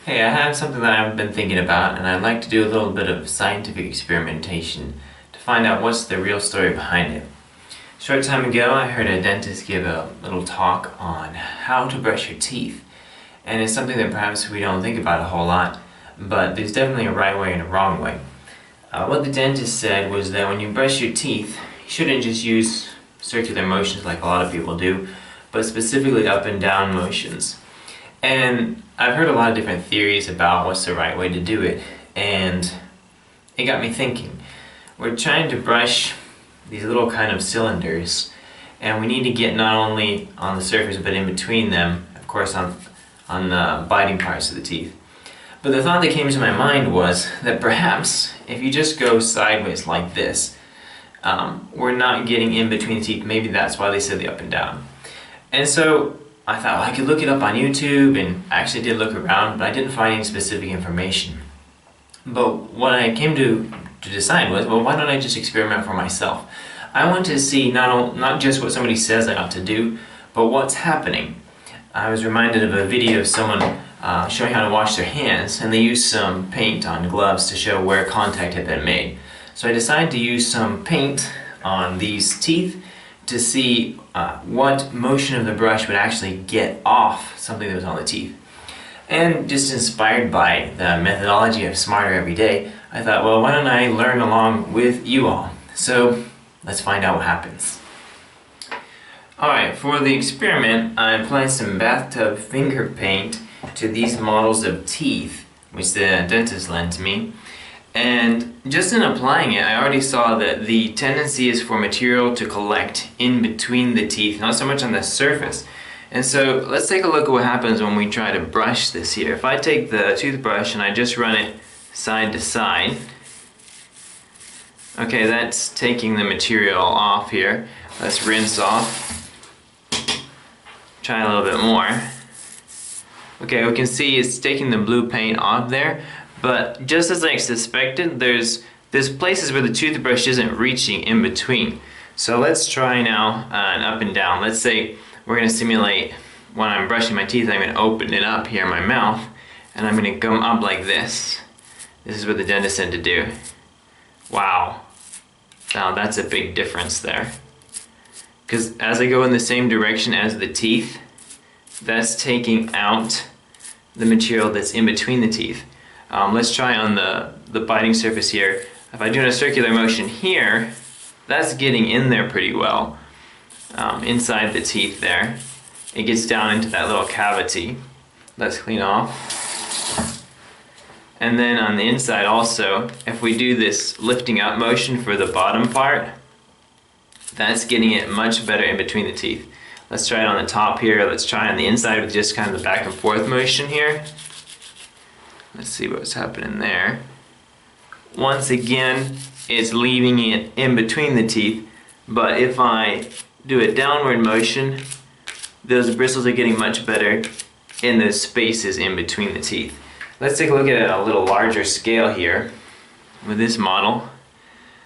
Hey, I have something that I've been thinking about, and I'd like to do a little bit of scientific experimentation to find out what's the real story behind it. A short time ago, I heard a dentist give a little talk on how to brush your teeth, and it's something that perhaps we don't think about a whole lot, but there's definitely a right way and a wrong way. What the dentist said was that when you brush your teeth, you shouldn't just use circular motions like a lot of people do, but specifically up and down motions. And I've heard a lot of different theories about what's the right way to do it, and it got me thinking. We're trying to brush these little kind of cylinders, and we need to get not only on the surface but in between them, of course on the biting parts of the teeth. But the thought that came to my mind was that perhaps if you just go sideways like this, we're not getting in between the teeth. Maybe that's why they said the up and down. And so I thought, well, I could look it up on YouTube, and I actually did look around, but I didn't find any specific information. But what I came to decide was, well, why don't I just experiment for myself? I want to see not just what somebody says I ought to do, but what's happening. I was reminded of a video of someone showing how to wash their hands, and they used some paint on gloves to show where contact had been made. So I decided to use some paint on these teeth to see what motion of the brush would actually get off something that was on the teeth. And just inspired by the methodology of Smarter Every Day, I thought, well, why don't I learn along with you all? So let's find out what happens. Alright, for the experiment, I applied some bathtub finger paint to these models of teeth, which the dentist lent me. And just in applying it, I already saw that the tendency is for material to collect in between the teeth, not so much on the surface. And so let's take a look at what happens when we try to brush this here. If I take the toothbrush and I just run it side to side, okay, that's taking the material off here. Let's rinse off. Try a little bit more. Okay, we can see it's taking the blue paint off there. But just as I suspected, there's places where the toothbrush isn't reaching in between. So let's try now an up and down. Let's say we're going to simulate when I'm brushing my teeth, I'm going to open it up here in my mouth, and I'm going to come up like this. This is what the dentist said to do. Wow. Now that's a big difference there. Because as I go in the same direction as the teeth, that's taking out the material that's in between the teeth. Let's try on the biting surface here. If I do a circular motion here, that's getting in there pretty well. Inside the teeth there. It gets down into that little cavity. Let's clean off. And then on the inside also, if we do this lifting up motion for the bottom part, that's getting it much better in between the teeth. Let's try it on the top here. Let's try on the inside with just kind of the back and forth motion here. Let's see what's happening there. Once again, it's leaving it in between the teeth, but if I do a downward motion, those bristles are getting much better in those spaces in between the teeth. Let's take a look at it at a little larger scale here with this model.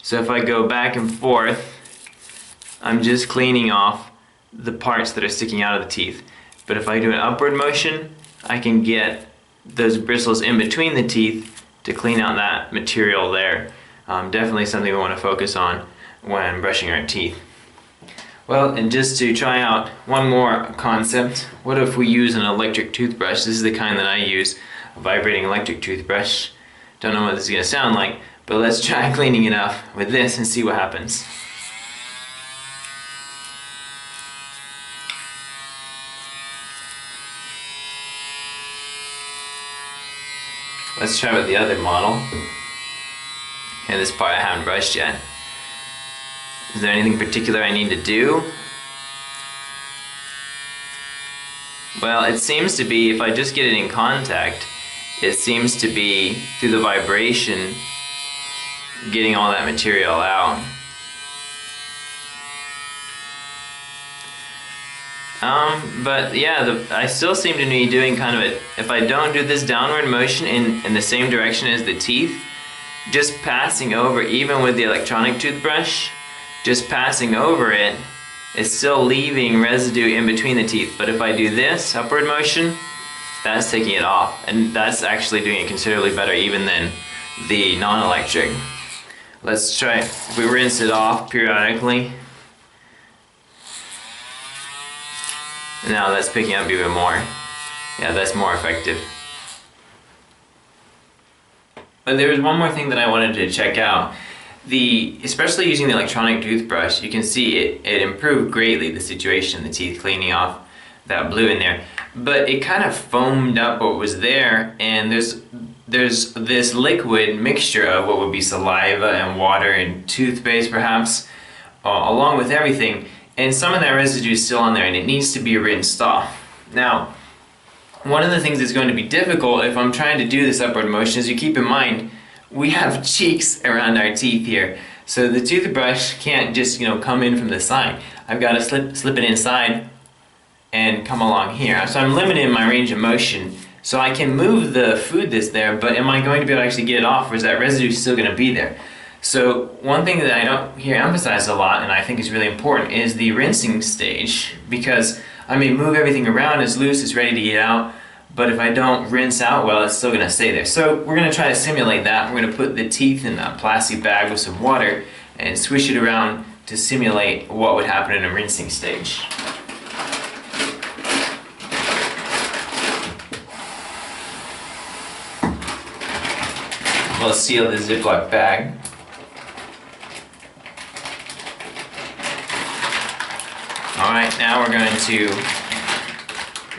So if I go back and forth, I'm just cleaning off the parts that are sticking out of the teeth. But if I do an upward motion, I can get those bristles in between the teeth to clean out that material there. Definitely something we want to focus on when brushing our teeth. Well, and just to try out one more concept, what if we use an electric toothbrush? This is the kind that I use, a vibrating electric toothbrush. Don't know what this is going to sound like, but let's try cleaning it up with this and see what happens. Let's try with the other model. Okay, this part I haven't brushed yet. Is there anything particular I need to do? Well, it seems to be, if I just get it in contact, it seems to be, through the vibration, getting all that material out. But yeah, I still seem to be doing kind of it. If I don't do this downward motion in the same direction as the teeth, just passing over, even with the electronic toothbrush, just passing over it, it's still leaving residue in between the teeth. But if I do this upward motion, that's taking it off, and that's actually doing it considerably better even than the non-electric. Let's try it. If we rinse it off periodically, now that's picking up even more. Yeah, that's more effective. But there was one more thing that I wanted to check out. Especially using the electronic toothbrush, you can see it improved greatly the situation, the teeth cleaning off that blue in there. But it kind of foamed up what was there, and there's this liquid mixture of what would be saliva and water and toothpaste perhaps, along with everything, and some of that residue is still on there and it needs to be rinsed off. Now, one of the things that's going to be difficult if I'm trying to do this upward motion is, you keep in mind we have cheeks around our teeth here, so the toothbrush can't just come in from the side. I've got to slip it inside and come along here. So I'm limited in my range of motion. So I can move the food that's there, but am I going to be able to actually get it off, or is that residue still going to be there? So one thing that I don't hear emphasized a lot, and I think is really important, is the rinsing stage, because I may move everything around, it's loose, it's ready to get out, but if I don't rinse out well, it's still going to stay there. So we're going to try to simulate that. We're going to put the teeth in a plastic bag with some water and swish it around to simulate what would happen in a rinsing stage. We'll seal the Ziploc bag. Alright, now we're going to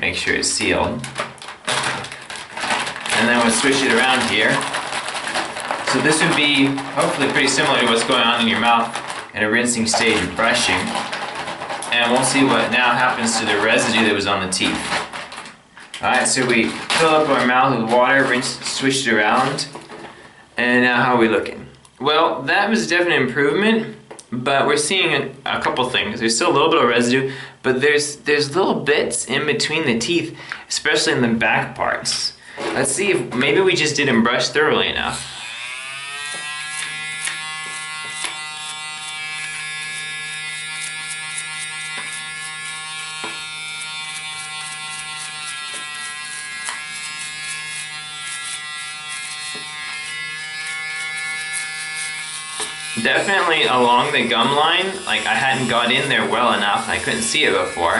make sure it's sealed. And then we'll swish it around here. So this would be hopefully pretty similar to what's going on in your mouth in a rinsing stage of brushing. And we'll see what now happens to the residue that was on the teeth. Alright, so we fill up our mouth with water, swish it around. And now how are we looking? Well, that was a definite improvement, but we're seeing a couple things. There's still a little bit of residue, but there's little bits in between the teeth, especially in the back parts. Let's see if maybe we just didn't brush thoroughly enough. Definitely along the gum line, like I hadn't got in there well enough, I couldn't see it before.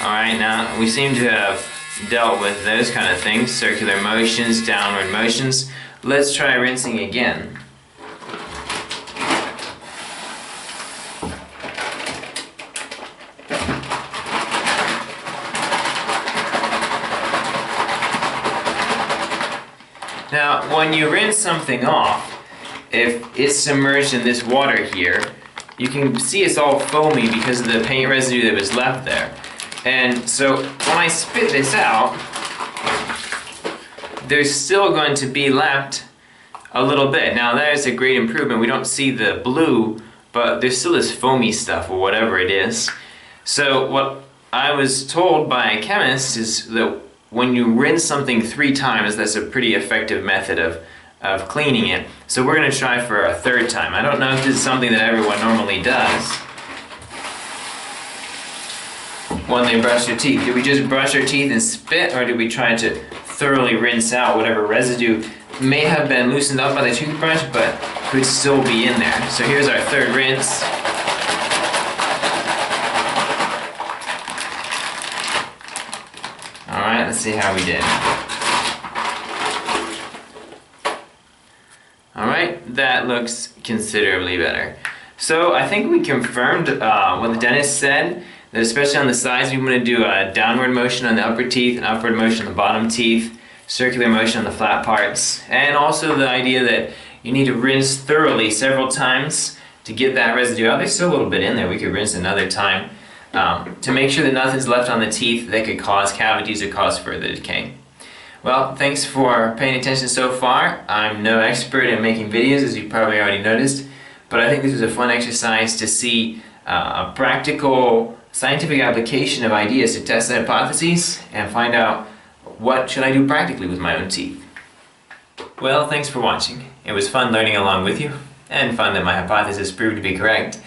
Alright, now we seem to have dealt with those kind of things, circular motions, downward motions. Let's try rinsing again. Now, when you rinse something off, if it's submerged in this water here, you can see it's all foamy because of the paint residue that was left there. And so when I spit this out, there's still going to be left a little bit. Now that is a great improvement. We don't see the blue, but there's still this foamy stuff or whatever it is. So what I was told by a chemist is that when you rinse something 3 times, that's a pretty effective method of cleaning it. So we're going to try for a 3rd time. I don't know if this is something that everyone normally does when they brush their teeth. Do we just brush our teeth and spit, or do we try to thoroughly rinse out whatever residue may have been loosened up by the toothbrush but could still be in there? So here's our 3rd rinse. Alright, let's see how we did. Alright, that looks considerably better. So I think we confirmed what the dentist said, that especially on the sides, we want to do a downward motion on the upper teeth, an upward motion on the bottom teeth, circular motion on the flat parts, and also the idea that you need to rinse thoroughly several times to get that residue out. There's still a little bit in there. We could rinse another time to make sure that nothing's left on the teeth that could cause cavities or cause further decay. Well, thanks for paying attention so far. I'm no expert in making videos, as you probably already noticed, but I think this was a fun exercise to see a practical scientific application of ideas to test the hypotheses and find out what should I do practically with my own teeth. Well, thanks for watching. It was fun learning along with you, and fun that my hypothesis proved to be correct.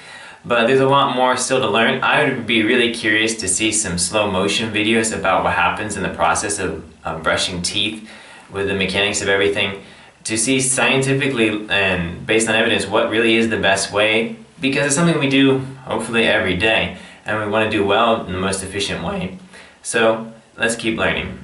but there's a lot more still to learn. I would be really curious to see some slow motion videos about what happens in the process of brushing teeth, with the mechanics of everything, to see scientifically and based on evidence what really is the best way, because it's something we do hopefully every day and we want to do well in the most efficient way. So let's keep learning.